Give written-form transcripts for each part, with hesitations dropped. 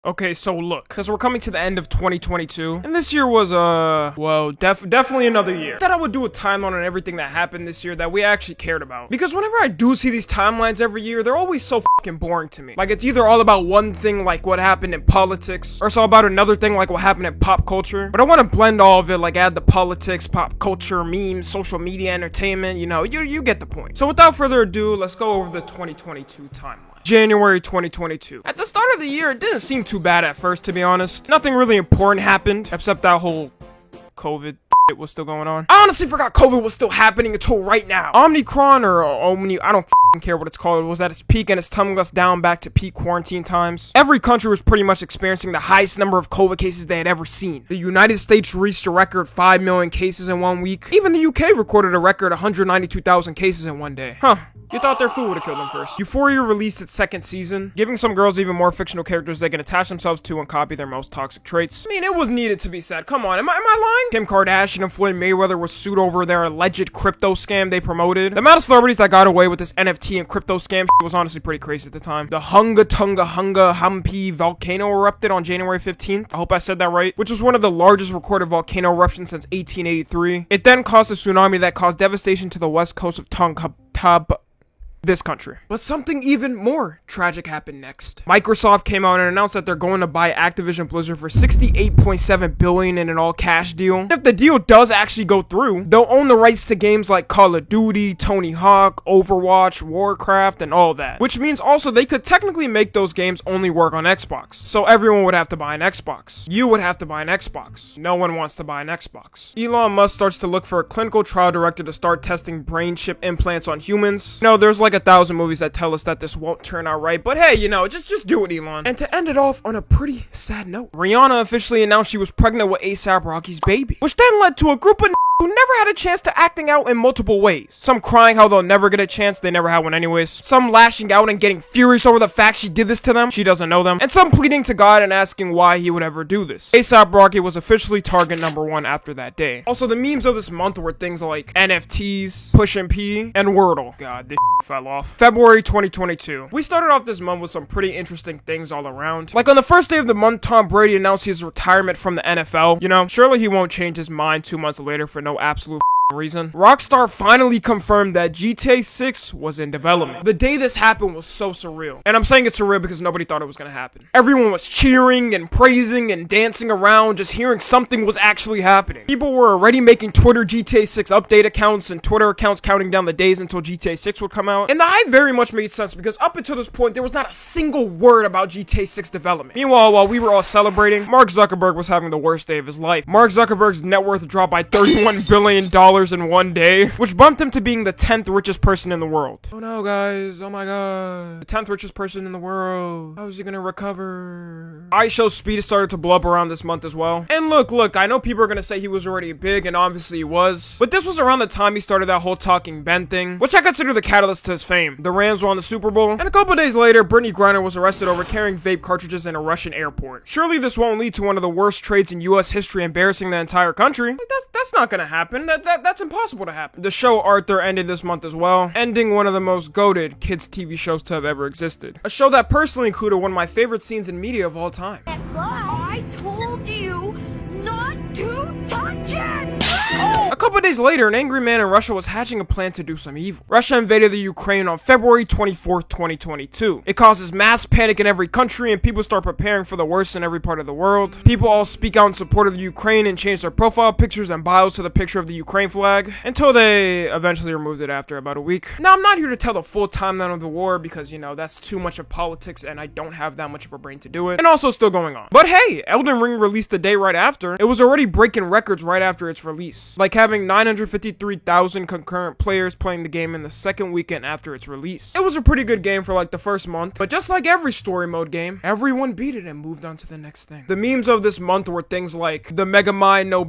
Okay, so look, because we're coming to the end of 2022, and this year was, well, definitely another year. I thought I would do a timeline on everything that happened this year that we actually cared about. Because whenever I do see these timelines every year, they're always so fucking boring to me. Like, it's either all about one thing, like what happened in politics, or it's all about another thing, like what happened in pop culture. But I want to blend all of it, like add the politics, pop culture, memes, social media, entertainment, you know, you get the point. So without further ado, let's go over the 2022 timeline. January 2022. At the start of the year, it didn't seem too bad at first, to be honest. Nothing really important happened, except that whole COVID shit was still going on. I honestly forgot COVID was still happening until right now. Omicron or Omni, I don't care what it's called, was at its peak and it's tumbling us down back to peak quarantine times. Every country was pretty much experiencing the highest number of COVID cases they had ever seen. The United States reached a record 5 million cases in 1 week. Even the UK recorded a record 192,000 cases in 1 day. Huh. You thought their food would have killed them first. Euphoria released its second season, giving some girls even more fictional characters they can attach themselves to and copy their most toxic traits. I mean, it was needed to be said. Come on, am I lying? Kim Kardashian and Floyd Mayweather were sued over their alleged crypto scam they promoted. The amount of celebrities that got away with this NFT and crypto scam was honestly pretty crazy at the time. The Hunga Tunga Hunga Hampi volcano erupted on January 15th. I hope I said that right. Which was one of the largest recorded volcano eruptions since 1883. It then caused a tsunami that caused devastation to the west coast of this country. But something even more tragic happened next. Microsoft came out and announced that they're going to buy Activision Blizzard for $68.7 billion in an all-cash deal. If the deal does actually go through, they'll own the rights to games like Call of Duty, Tony Hawk, Overwatch, Warcraft, and all that. Which means also they could technically make those games only work on Xbox. So everyone would have to buy an Xbox. You would have to buy an Xbox. No one wants to buy an Xbox. Elon Musk starts to look for a clinical trial director to start testing brain chip implants on humans. You know, there's like 1,000 movies that tell us that this won't turn out right, but hey, you know, just do it, Elon. And to end it off on a pretty sad note, Rihanna officially announced she was pregnant with A$AP Rocky's baby, which then led to a group of who never had a chance to acting out in multiple ways. Some crying how they'll never get a chance, they never had one anyways. Some lashing out and getting furious over the fact she did this to them, she doesn't know them. And some pleading to God and asking why he would ever do this. A$AP Rocky was officially target #1 after that day. Also, the memes of this month were things like NFTs, Push and P, and Wordle. God, this fell off. February 2022. We started off this month with some pretty interesting things all around. Like on the first day of the month, Tom Brady announced his retirement from the NFL. You know, surely he won't change his mind 2 months later for no absolute reason. Rockstar finally confirmed that GTA 6 was in development. The day this happened was so surreal. And I'm saying it's surreal because nobody thought it was gonna happen. Everyone was cheering and praising and dancing around, just hearing something was actually happening. People were already making Twitter GTA 6 update accounts and Twitter accounts counting down the days until GTA 6 would come out. And the hype very much made sense because up until this point, there was not a single word about GTA 6 development. Meanwhile, while we were all celebrating, Mark Zuckerberg was having the worst day of his life. Mark Zuckerberg's net worth dropped by $31 billion in 1 day, which bumped him to being the 10th richest person in the world. Oh no, guys. Oh my god. The 10th richest person in the world. How is he gonna recover? iShow's speed started to blow up around this month as well. And look, I know people are gonna say he was already big, and obviously he was, but this was around the time he started that whole Talking Ben thing, which I consider the catalyst to his fame. The Rams won the Super Bowl, and a couple days later, Brittany Griner was arrested over carrying vape cartridges in a Russian airport. Surely this won't lead to one of the worst trades in US history, embarrassing the entire country. Like, that's not gonna happen. That's impossible to happen. The show Arthur ended this month as well, ending one of the most goated kids TV shows to have ever existed. A show that personally included one of my favorite scenes in media of all time. I told you not to touch it! A couple days later, an angry man in Russia was hatching a plan to do some evil. Russia invaded the Ukraine on February 24th, 2022. It causes mass panic in every country and people start preparing for the worst in every part of the world. People all speak out in support of the Ukraine and change their profile pictures and bios to the picture of the Ukraine flag, until they eventually removed it after about a week. Now, I'm not here to tell the full timeline of the war because, you know, that's too much of politics and I don't have that much of a brain to do it. And also still going on. But hey, Elden Ring released the day right after. It was already breaking records right after its release. Like having 953,000 concurrent players playing the game in the second weekend after its release. It was a pretty good game for like the first month, but just like every story mode game, everyone beat it and moved on to the next thing. The memes of this month were things like the Mega Mind no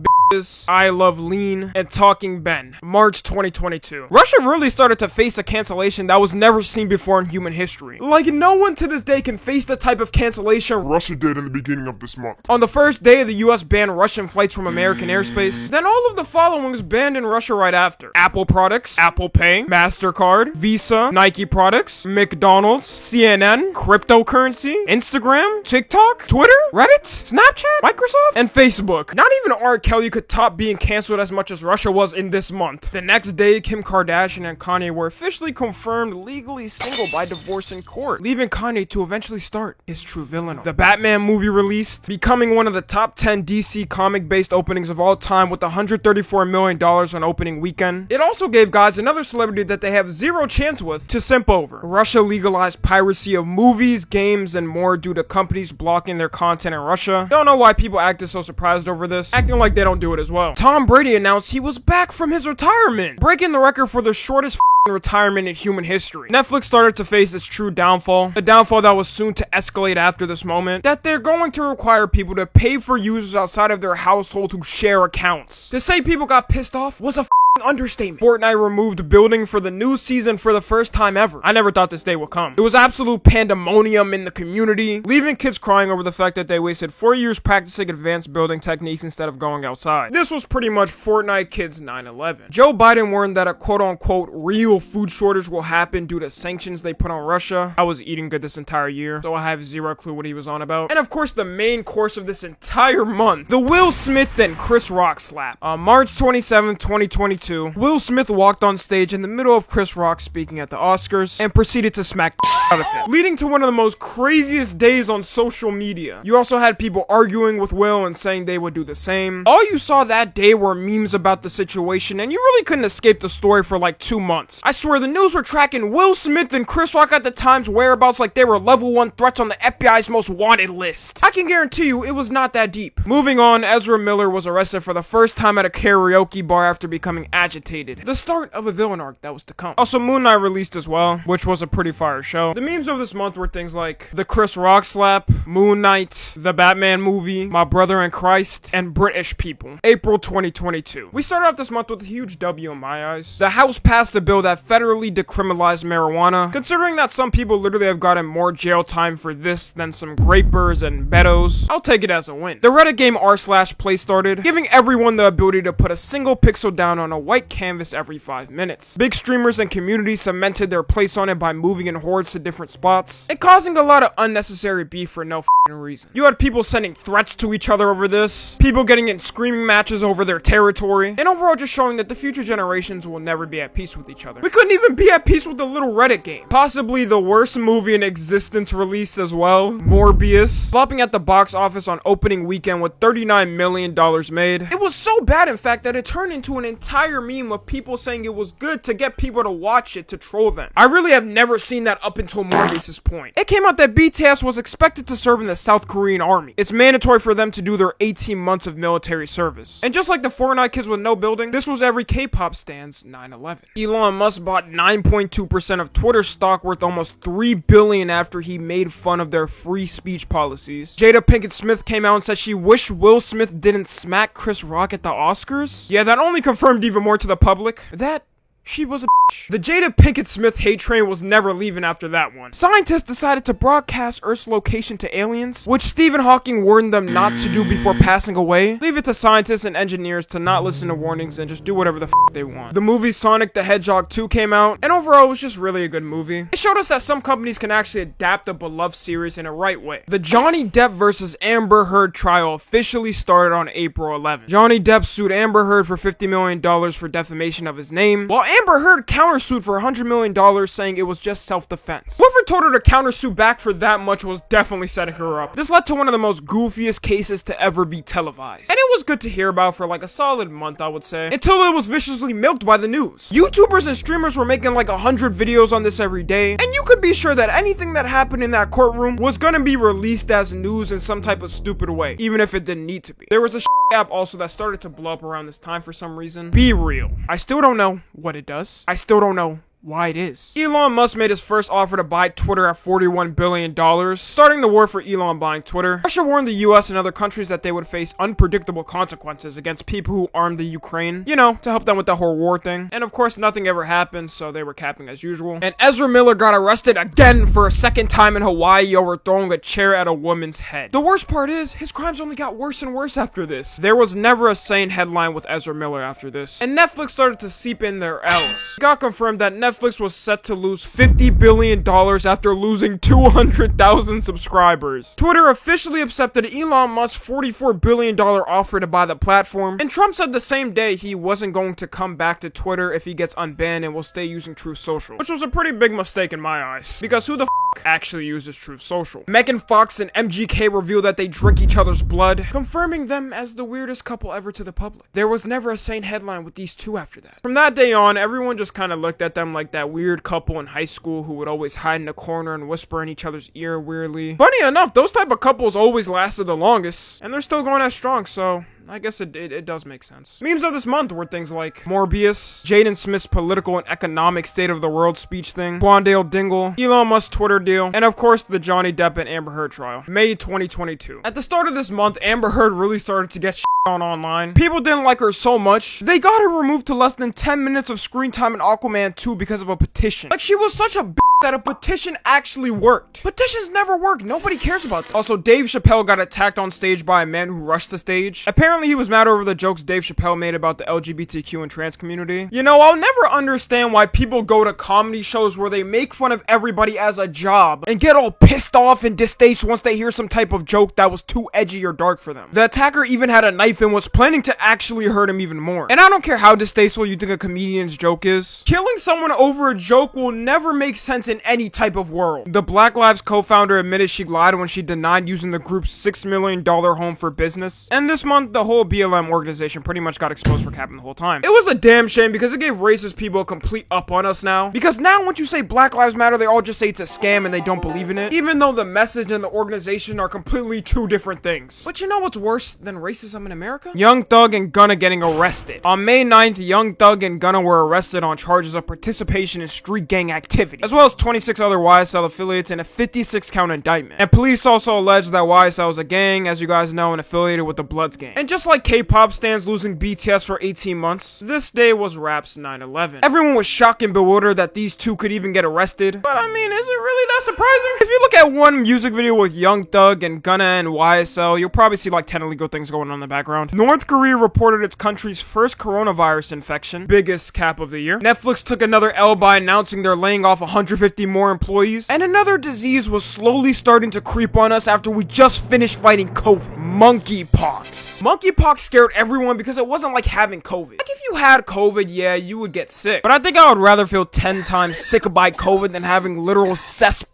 I Love Lean, and Talking Ben, March 2022. Russia really started to face a cancellation that was never seen before in human history. Like, no one to this day can face the type of cancellation Russia did in the beginning of this month. On the first day, the US banned Russian flights from American airspace. Then all of the following was banned in Russia right after. Apple products, Apple Pay, MasterCard, Visa, Nike products, McDonald's, CNN, cryptocurrency, Instagram, TikTok, Twitter, Reddit, Snapchat, Microsoft, and Facebook. Not even R. Kelly could top being canceled as much as Russia was in this month. The next day, Kim Kardashian and Kanye were officially confirmed legally single by divorce in court, leaving Kanye to eventually start his true villain. The Batman movie released, becoming one of the top 10 DC comic-based openings of all time with $134 million on opening weekend. It also gave guys another celebrity that they have zero chance with to simp over. Russia legalized piracy of movies, games, and more due to companies blocking their content in Russia. Don't know why people acted so surprised over this, acting like they don't do it as well. Tom Brady announced he was back from his retirement, breaking the record for the shortest retirement in human history. Netflix started to face its true downfall, a downfall that was soon to escalate after this moment, that they're going to require people to pay for users outside of their household who share accounts. To say people got pissed off was a understatement. Fortnite removed building for the new season for the first time ever. I never thought this day would come. It was absolute pandemonium in the community, leaving kids crying over the fact that they wasted 4 years practicing advanced building techniques instead of going outside. This was pretty much Fortnite kids 9/11. Joe Biden warned that a quote-unquote real food shortage will happen due to sanctions they put on Russia. I was eating good this entire year, so I have zero clue what he was on about. And of course, the main course of this entire month, the Will Smith and Chris Rock slap. On March 27, 2022, Will Smith walked on stage in the middle of Chris Rock speaking at the Oscars and proceeded to smack out of him, leading to one of the most craziest days on social media. You also had people arguing with Will and saying they would do the same. All you saw that day were memes about the situation, and you really couldn't escape the story for like 2 months. I swear the news were tracking Will Smith and Chris Rock at the time's whereabouts like they were level 1 threats on the FBI's most wanted list. I can guarantee you it was not that deep. Moving on, Ezra Miller was arrested for the first time at a karaoke bar after becoming agitated. The start of a villain arc that was to come. Also, Moon Knight released as well, which was a pretty fire show. The memes of this month were things like the Chris Rock slap, Moon Knight, the Batman movie, My Brother in Christ, and British people. April 2022. We started off this month with a huge W in my eyes. The House passed a bill that federally decriminalized marijuana, considering that some people literally have gotten more jail time for this than some grapers and Betos. I'll take it as a win. The Reddit game r/play started, giving everyone the ability to put a single pixel down on a white canvas every 5 minutes. Big streamers and communities cemented their place on it by moving in hordes to different spots, and causing a lot of unnecessary beef for no reason. You had people sending threats to each other over this, people getting in screaming matches over their territory, and overall just showing that the future generations will never be at peace with each other. We couldn't even be at peace with the little Reddit game. Possibly the worst movie in existence released as well, Morbius, flopping at the box office on opening weekend with $39 million made. It was so bad, in fact, that it turned into an entire meme of people saying it was good to get people to watch it to troll them. I really have never seen that up until Morbius' point. It came out that BTS was expected to serve in the South Korean army. It's mandatory for them to do their 18 months of military service. And just like the Fortnite kids with no building, this was every K-pop stand's 9/11. Elon Musk bought 9.2% of Twitter stock worth almost $3 billion after he made fun of their free speech policies. Jada Pinkett Smith came out and said she wished Will Smith didn't smack Chris Rock at the Oscars. Yeah, that only confirmed even more to the public that she was a bitch. The Jada Pinkett Smith hate train was never leaving after that one. Scientists decided to broadcast Earth's location to aliens, which Stephen Hawking warned them not to do before passing away. Leave it to scientists and engineers to not listen to warnings and just do whatever the they want. The movie Sonic the Hedgehog 2 came out, and overall it was just really a good movie. It showed us that some companies can actually adapt a beloved series in a right way. The Johnny Depp versus Amber Heard trial officially started on April 11th. Johnny Depp sued Amber Heard for $50 million for defamation of his name, while Amber Heard countersued for $100 million, saying it was just self-defense. Whoever told her to countersue back for that much was definitely setting her up. This led to one of the most goofiest cases to ever be televised. And it was good to hear about for like a solid month, I would say, until it was viciously milked by the news. YouTubers and streamers were making like 100 videos on this every day, and you could be sure that anything that happened in that courtroom was gonna be released as news in some type of stupid way, even if it didn't need to be. There was a app also that started to blow up around this time for some reason. Be Real. I still don't know what it does. I still don't know why it is. Elon Musk made his first offer to buy Twitter at $41 billion, starting the war for Elon buying Twitter. Russia warned the US and other countries that they would face unpredictable consequences against people who armed the Ukraine, you know, to help them with the whole war thing. And of course, nothing ever happened, so they were capping as usual. And Ezra Miller got arrested again for a second time in Hawaii over throwing a chair at a woman's head. The worst part is, his crimes only got worse and worse after this. There was never a sane headline with Ezra Miller after this. And Netflix started to seep in their L's. It got confirmed that Netflix was set to lose $50 billion after losing 200,000 subscribers. Twitter officially accepted Elon Musk's $44 billion offer to buy the platform, and Trump said the same day he wasn't going to come back to Twitter if he gets unbanned and will stay using Truth Social, which was a pretty big mistake in my eyes, because who the actually uses Truth Social? Megan Fox and MGK revealed that they drink each other's blood, confirming them as the weirdest couple ever to the public. There was never a sane headline with these two after that. From that day on, everyone just kind of looked at them like that weird couple in high school who would always hide in a corner and whisper in each other's ear weirdly. Funny enough, those type of couples always lasted the longest, and they're still going as strong, so I guess it does make sense. Memes of this month were things like Morbius, Jaden Smith's political and economic state of the world speech thing, Quandale Dingle, Elon Musk's Twitter deal, and of course the Johnny Depp and Amber Heard trial. May 2022. At the start of this month, Amber Heard really started to get on online. People didn't like her so much, they got her removed to less than 10 minutes of screen time in Aquaman 2 because of a petition. Like, she was such a that a petition actually worked. Petitions never work. Nobody cares about them. Also, Dave Chappelle got attacked on stage by a man who rushed the stage. Apparently, he was mad over the jokes Dave Chappelle made about the LGBTQ and trans community. You know, I'll never understand why people go to comedy shows where they make fun of everybody as a job and get all pissed off and distasteful once they hear some type of joke that was too edgy or dark for them. The attacker even had a knife and was planning to actually hurt him even more. And I don't care how distasteful you think a comedian's joke is. Killing someone over a joke will never make sense in any type of world. The Black Lives co-founder admitted she lied when she denied using the group's $6 million home for business. And this month, the whole BLM organization pretty much got exposed for capping the whole time. It was a damn shame because it gave racist people a complete up on us now. Because now once you say Black Lives Matter, they all just say it's a scam and they don't believe in it. Even though the message and the organization are completely two different things. But you know what's worse than racism in America? Young Thug and Gunna getting arrested. On May 9th, Young Thug and Gunna were arrested on charges of participation in street gang activity, as well as 26 other YSL affiliates in a 56-count indictment. And police also alleged that YSL is a gang, as you guys know, and affiliated with the Bloods gang. And just like K-pop stans losing BTS for 18 months, this day was rap's 9/11. Everyone was shocked and bewildered that these two could even get arrested. But I mean, is it really that surprising? If you look at one music video with Young Thug and Gunna and YSL, you'll probably see like 10 illegal things going on in the background. North Korea reported its country's first coronavirus infection, biggest cap of the year. Netflix took another L by announcing they're laying off 150 more employees. And another disease was slowly starting to creep on us after we just finished fighting COVID. Monkeypox. Monkeypox scared everyone because it wasn't like having COVID. Like if you had COVID, yeah, you would get sick. But I think I would rather feel 10 times sick by COVID than having literal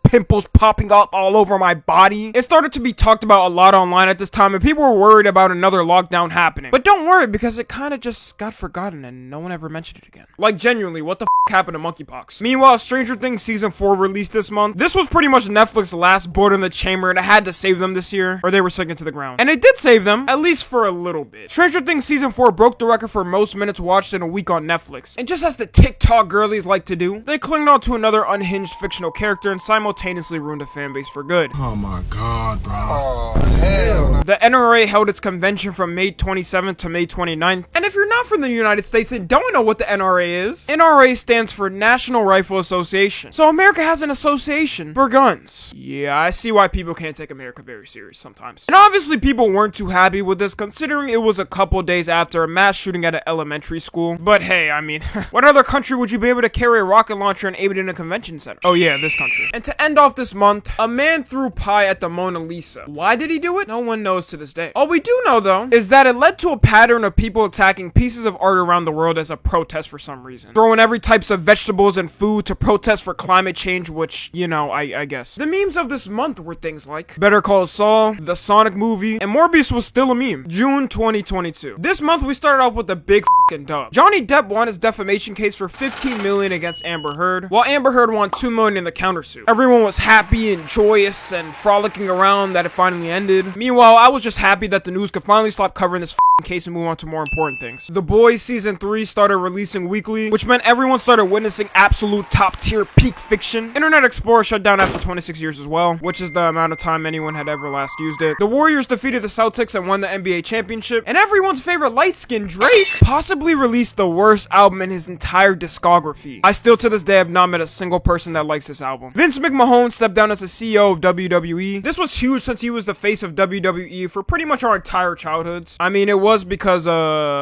pimples popping up all over my body. It started to be talked about a lot online at this time and people were worried about another lockdown happening. But don't worry because it kind of just got forgotten and no one ever mentioned it again. Like genuinely, what the happened to monkeypox? Meanwhile, Stranger Things Season 4 released this month. This was pretty much Netflix's last bullet in the chamber and it had to save them this year or they were sinking to the ground. And it did save them, at least for a little bit. Stranger Things Season 4 broke the record for most minutes watched in a week on Netflix. And just as the TikTok girlies like to do, they clinged on to another unhinged fictional character and simultaneously ruined a fanbase for good. Oh my god, bro. Oh, hell. The NRA held its convention from May 27th to May 29th. And if you're not from the United States and don't know what the NRA is, NRA stands for National Rifle Association. So America has an association for guns. Yeah, I see why people can't take America very serious sometimes. And obviously people weren't too happy with this considering it was a couple days after a mass shooting at an elementary school. But hey, I mean, what other country would you be able to carry a rocket launcher and aim it in a convention center? Oh yeah, this country. And to end off this month, a man threw pie at the Mona Lisa. Why did he do it? No one knows to this day. All we do know though is that it led to a pattern of people attacking pieces of art around the world as a protest for some reason. Throwing every types of vegetables and food to protest for climate change, which, you know, I guess. The memes of this month were things like Better Call Saul, the Sonic movie, and Morbius was still a meme. June 2022. This month we started off with a big fucking dub. Johnny Depp won his defamation case for $15 million against Amber Heard, while Amber Heard won $2 million in the countersuit. Everyone was happy and joyous and frolicking around that it finally ended. Meanwhile, I was just happy that the news could finally stop covering this case and move on to more important things. The Boys season 3 started releasing weekly, which meant everyone started witnessing absolute top tier peak fiction. Internet Explorer shut down after 26 years as well, which is the amount of time anyone had ever last used it. The Warriors defeated the Celtics and won the NBA championship, and everyone's favorite light-skinned Drake possibly released the worst album in his entire discography. I still to this day have not met a single person that likes this album. Vince McMahon stepped down as the CEO of WWE. This was huge since he was the face of WWE for pretty much our entire childhoods. I mean, it was because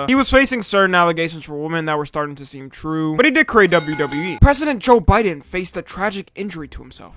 he was facing certain allegations for women that were starting to seem true, but he did create WWE. President Joe Biden faced a tragic injury to himself.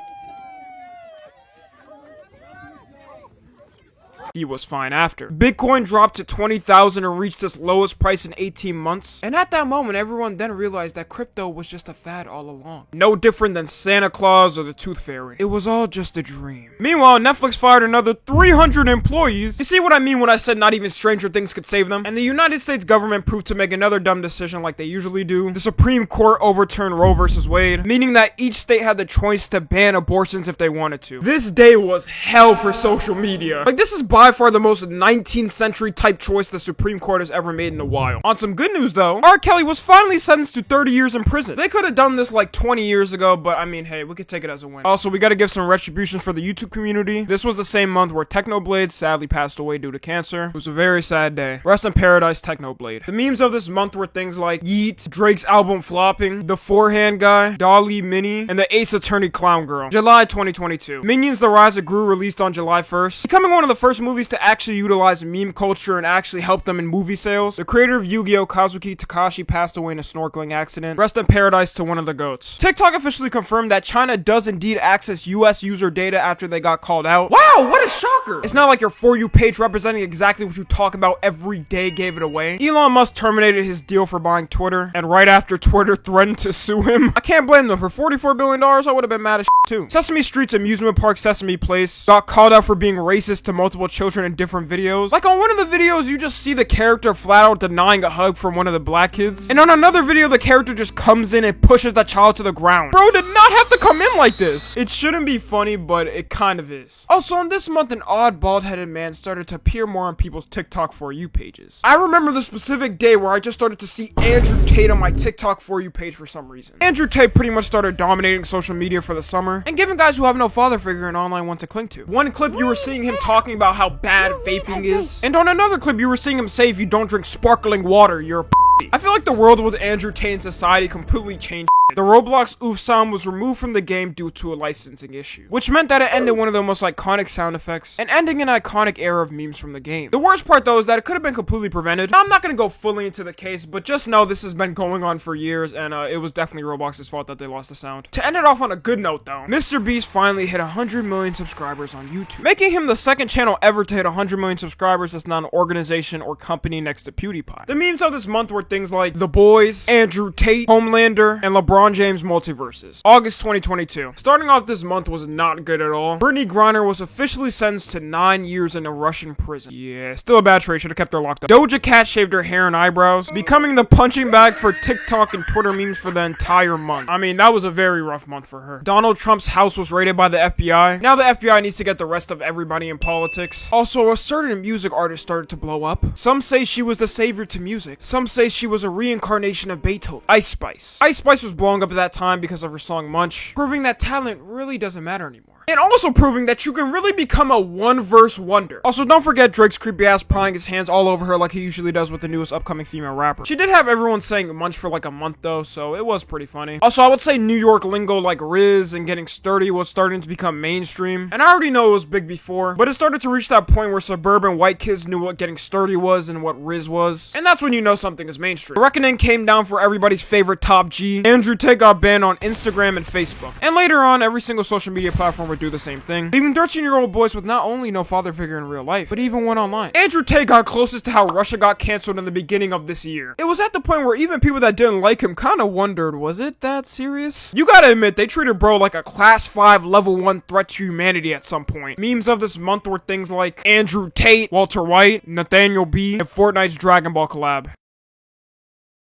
He was fine after. Bitcoin dropped to 20,000 and reached its lowest price in 18 months. And at that moment, everyone then realized that crypto was just a fad all along. No different than Santa Claus or the Tooth Fairy. It was all just a dream. Meanwhile, Netflix fired another 300 employees. You see what I mean when I said not even Stranger Things could save them? And the United States government proved to make another dumb decision like they usually do. The Supreme Court overturned Roe vs. Wade, meaning that each state had the choice to ban abortions if they wanted to. This day was hell for social media. Like, this is by far the most 19th century type choice the Supreme Court has ever made in a while. On some good news though, R. Kelly was finally sentenced to 30 years in prison. They could have done this like 20 years ago, but I mean, hey, we could take it as a win. Also, we gotta give some retribution for the YouTube community. This was the same month where Technoblade sadly passed away due to cancer. It was a very sad day. Rest in paradise, Technoblade. The memes of this month were things like Yeet, Drake's album flopping, The Forehand Guy, Dolly Mini, and the Ace Attorney Clown Girl. July 2022. Minions: The Rise of Gru released on July 1st, becoming one of the first movies to actually utilize meme culture and actually help them in movie sales. The creator of Yu-Gi-Oh! Kazuki Takashi passed away in a snorkeling accident. Rest in paradise to one of the goats. TikTok officially confirmed that China does indeed access US user data after they got called out. Wow, what a shocker! It's not like your For You page representing exactly what you talk about every day gave it away. Elon Musk terminated his deal for buying Twitter, and right after Twitter threatened to sue him. I can't blame them. For $44 billion, I would have been mad as too. Sesame Street's amusement park Sesame Place got called out for being racist to multiple children in different videos. Like on one of the videos, you just see the character flat out denying a hug from one of the black kids. And on another video, the character just comes in and pushes that child to the ground. Bro did not have to come in like this. It shouldn't be funny, but it kind of is. Also, in this month, an odd bald-headed man started to appear more on people's TikTok For You pages. I remember the specific day where I just started to see Andrew Tate on my TikTok For You page for some reason. Andrew Tate pretty much started dominating social media for the summer and giving guys who have no father figure an online one to cling to. One clip, you were seeing him talking about how bad vaping is, and on another clip, you were seeing him say if you don't drink sparkling water, you're a p***. I feel like the world with Andrew Tate in society completely changed. The Roblox oof sound was removed from the game due to a licensing issue, which meant that it ended one of the most iconic sound effects and ending an iconic era of memes from the game. The worst part though is that it could have been completely prevented. Now, I'm not gonna go fully into the case, but just know this has been going on for years, and it was definitely Roblox's fault that they lost the sound. To end it off on a good note though, Mr. Beast finally hit 100 million subscribers on YouTube, making him the second channel ever to hit 100 million subscribers that's not an organization or company next to PewDiePie. The memes of this month were things like The Boys, Andrew Tate, Homelander, and LeBron James multiverses. August 2022. Starting off this month was not good at all. Brittany Griner was officially sentenced to 9 years in a Russian prison. Yeah, still a bad trade, should have kept her locked up. Doja Cat shaved her hair and eyebrows, becoming the punching bag for TikTok and Twitter memes for the entire month. I mean, that was a very rough month for her. Donald Trump's house was raided by the FBI. Now the FBI needs to get the rest of everybody in politics. Also, a certain music artist started to blow up. Some say she was the savior to music. Some say she was a reincarnation of Beethoven. Ice Spice. Ice Spice was blowing up at that time because of her song Munch, proving that talent really doesn't matter anymore. And also proving that you can really become a one-verse wonder. Also, don't forget Drake's creepy ass prying his hands all over her like he usually does with the newest upcoming female rapper. She did have everyone saying Munch for like a month though, so it was pretty funny. Also, I would say New York lingo like Riz and Getting Sturdy was starting to become mainstream. And I already know it was big before, but it started to reach that point where suburban white kids knew what Getting Sturdy was and what Riz was. And that's when you know something is mainstream. The reckoning came down for everybody's favorite top G. Andrew Tate got banned on Instagram and Facebook. And later on, every single social media platform would do the same thing, leaving 13-year-old boys with not only no father figure in real life, but even one online. Andrew Tate got closest to how Russia got canceled in the beginning of this year. It was at the point where even people that didn't like him kind of wondered, was it that serious? You gotta admit, they treated bro like a class 5 level 1 threat to humanity at some point. Memes of this month were things like Andrew Tate, Walter White, Nathaniel B, and Fortnite's Dragon Ball collab.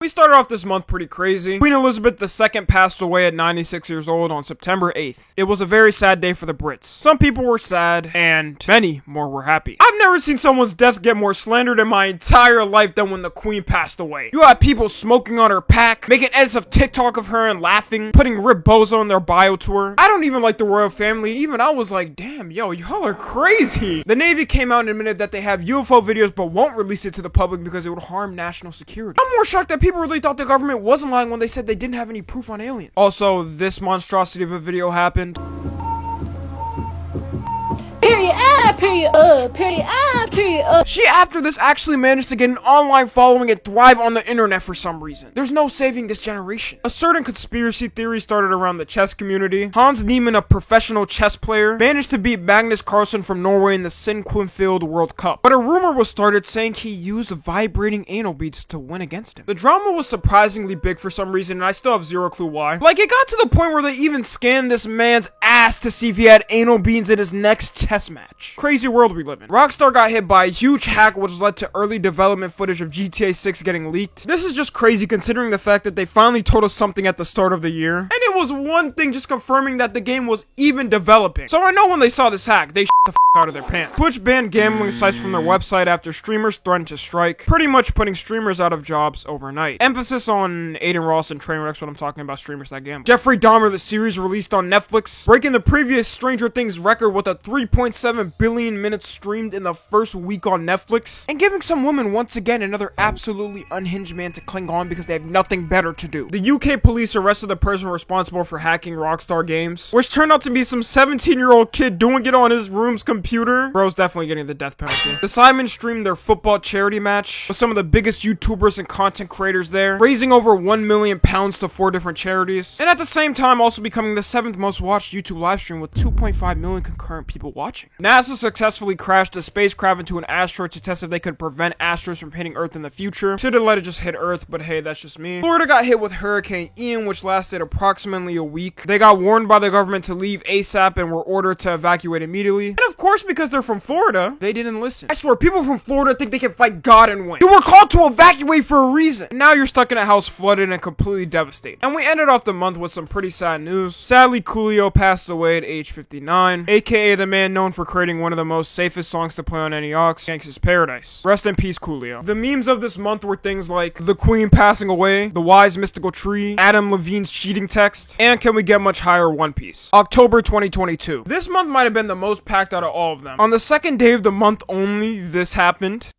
We started off this month pretty crazy. Queen Elizabeth II passed away at 96 years old on September 8th. It was a very sad day for the Brits. Some people were sad, and many more were happy. I've never seen someone's death get more slandered in my entire life than when the Queen passed away. You had people smoking on her pack, making edits of TikTok of her and laughing, putting Rip Bozo in their bio tour. I don't even like the royal family, and even I was like, damn, yo, y'all are crazy. The Navy came out and admitted that they have UFO videos but won't release it to the public because it would harm national security. I'm more shocked that people really thought the government wasn't lying when they said they didn't have any proof on aliens. Also, this monstrosity of a video happened. Period, period, She, after this, actually managed to get an online following and thrive on the internet for some reason. There's no saving this generation. A certain conspiracy theory started around the chess community. Hans Niemann, a professional chess player, managed to beat Magnus Carlsen from Norway in the Sinquefield World Cup. But a rumor was started saying he used vibrating anal beads to win against him. The drama was surprisingly big for some reason, and I still have zero clue why. Like, it got to the point where they even scanned this man's ass to see if he had anal beads in his next chess match. Crazy world we live in. Rockstar got hit by a huge hack which led to early development footage of GTA 6 getting leaked. This is just crazy considering the fact that they finally told us something at the start of the year. And it was one thing just confirming that the game was even developing. So I know when they saw this hack, they shit the out of their pants. Twitch banned gambling sites from their website after streamers threatened to strike, pretty much putting streamers out of jobs overnight. Emphasis on Aiden Ross and Trainwreck's what I'm talking about, streamers that gamble. Jeffrey Dahmer, the series released on Netflix, breaking the previous Stranger Things record with a 3.7 billion minutes streamed in the first week on Netflix, and giving some women once again another absolutely unhinged man to cling on because they have nothing better to do. The UK police arrested the person responsible for hacking Rockstar Games, which turned out to be some 17-year-old kid doing it on his room's computer. Bro's definitely getting the death penalty. The Simons streamed their football charity match with some of the biggest YouTubers and content creators there, raising over £1 million to 4 different charities, and at the same time also becoming the 7th most watched YouTube livestream with 2.5 million concurrent people watching. NASA successfully crashed a spacecraft into an asteroid to test if they could prevent asteroids from hitting Earth in the future. Should've let it just hit Earth, but hey, that's just me. Florida got hit with Hurricane Ian, which lasted approximately a week. They got warned by the government to leave ASAP and were ordered to evacuate immediately. And of course, because they're from Florida, they didn't listen. I swear, people from Florida think they can fight God and win. You were called to evacuate for a reason. And now you're stuck in a house flooded and completely devastated. And we ended off the month with some pretty sad news. Sadly, Coolio passed away at age 59, aka the man known for creating one of the most safest songs to play on any aux, Gangsta's Paradise. Rest in peace, Coolio. The memes of this month were things like the Queen passing away, the wise mystical tree, Adam Levine's cheating text, and can we get much higher, One Piece. October 2022. This month might have been the most packed out of all of them. On the second day of the month only, this happened.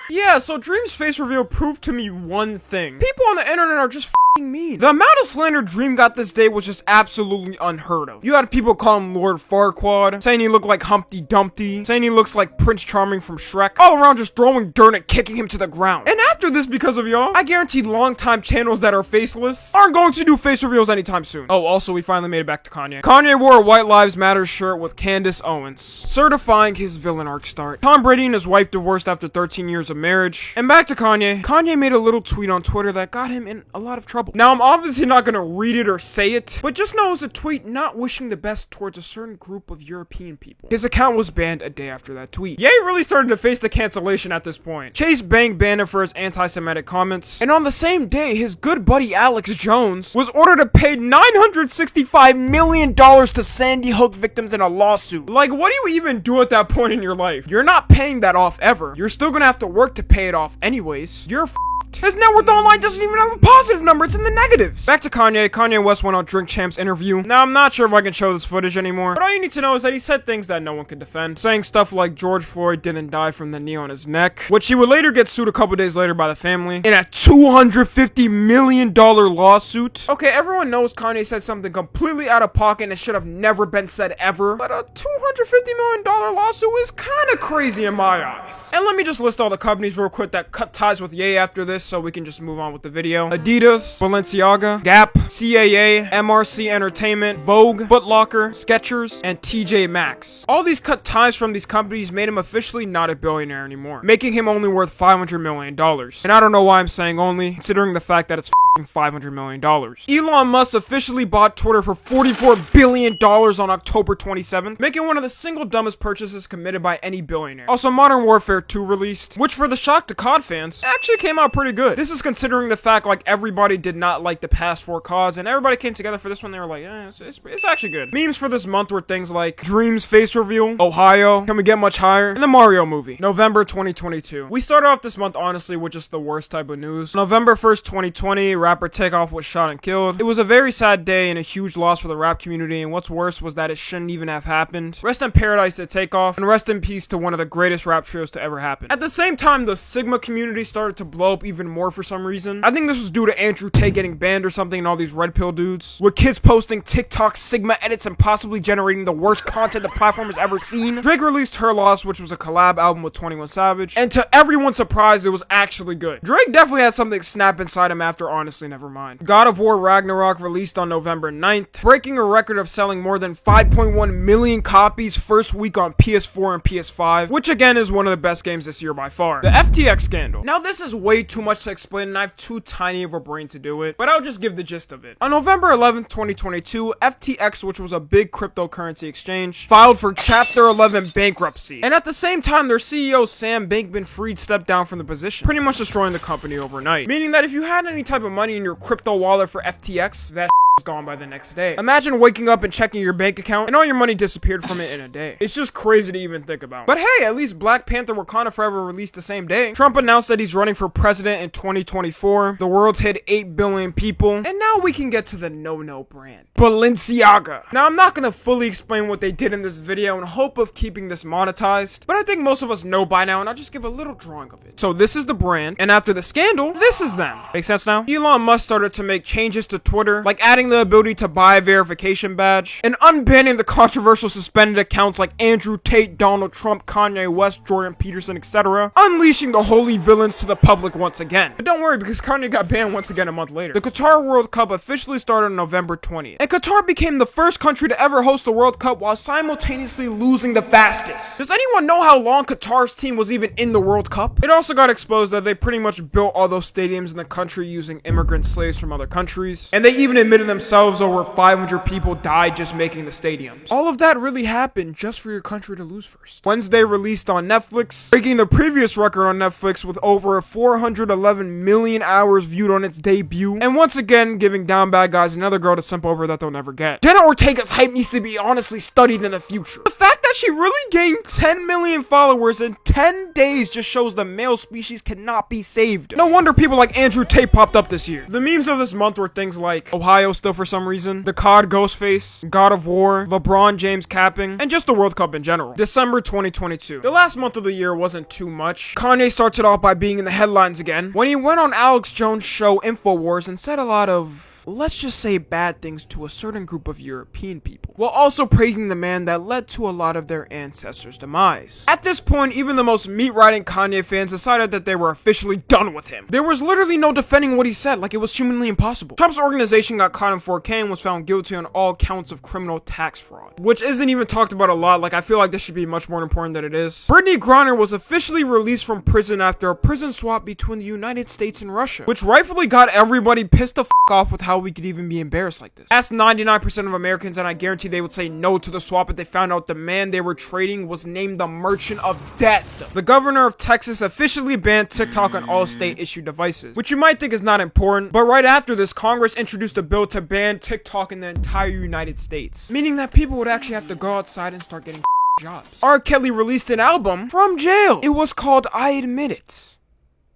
Yeah, so Dream's face reveal proved to me one thing. People on the internet are just f***ing mean. The amount of slander Dream got this day was just absolutely unheard of. You had people call him Lord Farquaad, saying he looked like Humpty Dumpty, saying he looks like Prince Charming from Shrek, all around just throwing dirt and kicking him to the ground. And after this, because of y'all, I guarantee longtime channels that are faceless aren't going to do face reveals anytime soon. Oh, also, we finally made it back to Kanye. Kanye wore a White Lives Matter shirt with Candace Owens, certifying his villain arc start. Tom Brady and his wife divorced after 13 years of marriage. And back to Kanye. Kanye made a little tweet on Twitter that got him in a lot of trouble. Now, I'm obviously not gonna read it or say it, but just know it's a tweet not wishing the best towards a certain group of European people. His account was banned a day after that tweet. Ye really started to face the cancellation at this point. Chase Bank banned him for his anti-Semitic comments, and on the same day, his good buddy Alex Jones was ordered to pay $965 million to Sandy Hook victims in a lawsuit. Like, what do you even do at that point in your life? You're not paying that off ever. You're still gonna have to work to pay it off anyways. You're f***ed. His net worth online doesn't even have a positive number, it's in the negatives. Back to Kanye. Kanye West went on Drink Champ's interview. Now, I'm not sure if I can show this footage anymore, but all you need to know is that he said things that no one can defend, saying stuff like George Floyd didn't die from the knee on his neck, which he would later get sued a couple days later by the family in a $250 million lawsuit. Okay, everyone knows Kanye said something completely out of pocket and should have never been said ever, but a $250 million lawsuit is kind of crazy in my eyes. And let me just list all the companies real quick that cut ties with Ye after this. so we can just move on with the video. Adidas, Balenciaga, Gap, CAA, MRC Entertainment, Vogue, Foot Locker, Skechers, and TJ Maxx. All these cut ties from these companies made him officially not a billionaire anymore, making him only worth $500 million. And I don't know why I'm saying only, considering the fact that it's $500 million. Elon Musk officially bought Twitter for $44 billion on October 27th, making one of the single dumbest purchases committed by any billionaire. Also, Modern Warfare 2 released, which for the shock to COD fans, actually came out pretty good. This is considering the fact like everybody did not like the past 4 CODs, and everybody came together for this one. They were like, it's actually good. Memes for this month were things like Dream's face reveal, Ohio, Can We Get Much Higher, and the Mario movie. November 2022. We started off this month honestly with just the worst type of news. November 1st, 2020, rapper Takeoff was shot and killed. It was a very sad day and a huge loss for the rap community, and what's worse was that it shouldn't even have happened. Rest in paradise to Takeoff, and rest in peace to one of the greatest rap trios to ever happen. At the same time, the Sigma community started to blow up even more for some reason. I think this was due to Andrew Tate getting banned or something and all these red pill dudes, with kids posting TikTok Sigma edits and possibly generating the worst content the platform has ever seen. Drake released Her Loss, which was a collab album with 21 Savage, and to everyone's surprise, it was actually good. Drake definitely had something snap inside him after Honestly Nevermind. God of War Ragnarok released on November 9th, breaking a record of selling more than 5.1 million copies first week on PS4 and PS5, which again is one of the best games this year by far. The FTX scandal. Now this is way too much to explain and I have too tiny of a brain to do it, but I'll just give the gist of it. On November 11th, 2022, FTX, which was a big cryptocurrency exchange, filed for Chapter 11 bankruptcy. And at the same time, their CEO Sam Bankman-Fried stepped down from the position, pretty much destroying the company overnight. Meaning that if you had any type of money in your crypto wallet for FTX, that was gone by the next day. Imagine waking up and checking your bank account and all your money disappeared from it in a day. It's just crazy to even think about. But hey, at least Black Panther Wakanda Forever released the same day. Trump announced that he's running for president in 2024. The world hit 8 billion people. And now we can get to the no-no brand, Balenciaga. Now I'm not gonna fully explain what they did in this video in hope of keeping this monetized, but I think most of us know by now and I'll just give a little drawing of it. So this is the brand, and after the scandal, this is them. Make sense now? Elon Musk started to make changes to Twitter, like adding the ability to buy a verification badge, and unbanning the controversial suspended accounts like Andrew Tate, Donald Trump, Kanye West, Jordan Peterson, etc., unleashing the holy villains to the public once again. But don't worry, because Kanye got banned once again a month later. The Qatar World Cup officially started on November 20th, and Qatar became the first country to ever host the World Cup while simultaneously losing the fastest. Does anyone know how long Qatar's team was even in the World Cup? It also got exposed that they pretty much built all those stadiums in the country using immigrant slaves from other countries, and they even admitted themselves over 500 people died just making the stadiums. All of that really happened just for your country to lose first. Wednesday released on Netflix, breaking the previous record on Netflix with over 411 million hours viewed on its debut, and once again giving down bad guys another girl to simp over that they'll never get. Jenna Ortega's hype needs to be honestly studied in the future. The fact that she really gained 10 million followers in 10 days just shows the male species cannot be saved. No wonder people like Andrew Tate popped up this year. The memes of this month were things like Ohio still for some reason, the COD Ghostface, God of War, LeBron James capping, and just the World Cup in general. December 2022. The last month of the year wasn't too much. Kanye started off by being in the headlines again when he went on Alex Jones' show InfoWars and said a lot of, let's just say, bad things to a certain group of European people, while also praising the man that led to a lot of their ancestors' demise. At this point, even the most meat-riding Kanye fans decided that they were officially done with him. There was literally no defending what he said, like it was humanly impossible. Trump's organization got caught in 4K and was found guilty on all counts of criminal tax fraud, which isn't even talked about a lot. Like, I feel like this should be much more important than it is. Brittany Griner was officially released from prison after a prison swap between the United States and Russia, which rightfully got everybody pissed the f off with how we could even be embarrassed like this. Ask 99% of Americans and I guarantee they would say no to the swap if they found out the man they were trading was named the Merchant of Death. The governor of Texas officially banned TikTok on all state-issued devices, which you might think is not important, but right after this, Congress introduced a bill to ban TikTok in the entire United States, meaning that people would actually have to go outside and start getting jobs. R. Kelly released an album from jail. It was called I Admit It.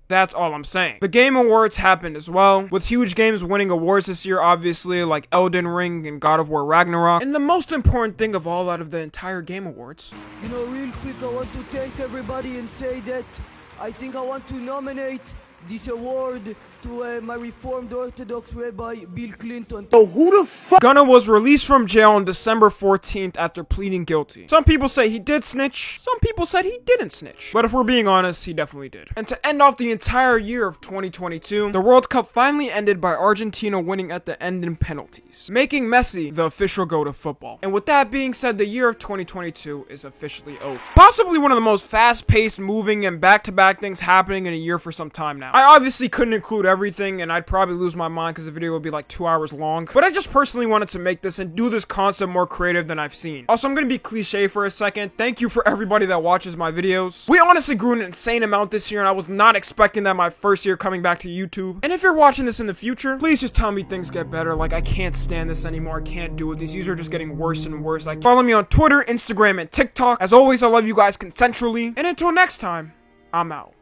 That's all I'm saying. The Game Awards happened as well, with huge games winning awards this year, obviously, like Elden Ring and God of War Ragnarok. And the most important thing of all out of the entire Game Awards, You know, real quick, I want to thank everybody and say that I think I want to nominate this award to my Reformed Orthodox Rabbi Bill Clinton. Gunna was released from jail on December 14th after pleading guilty. Some people say he did snitch, some people said he didn't snitch. But if we're being honest, he definitely did. And to end off the entire year of 2022, the World Cup finally ended by Argentina winning at the end in penalties, making Messi the official GOAT of football. And with that being said, the year of 2022 is officially over. Possibly one of the most fast-paced, moving, and back-to-back things happening in a year for some time now. I obviously couldn't include everything, and I'd probably lose my mind because the video would be like 2 hours long, but I just personally wanted to make this and do this concept more creative than I've seen. Also, I'm gonna be cliche for a second. Thank you for everybody that watches my videos. We honestly grew an insane amount this year, and I was not expecting that my first year coming back to YouTube. And if you're watching this in the future, please just tell me things get better. Like, I can't stand this anymore. I can't do it. These views are just getting worse and worse. Like, follow me on Twitter, Instagram, and TikTok. As always, I love you guys consensually, and until next time, I'm out.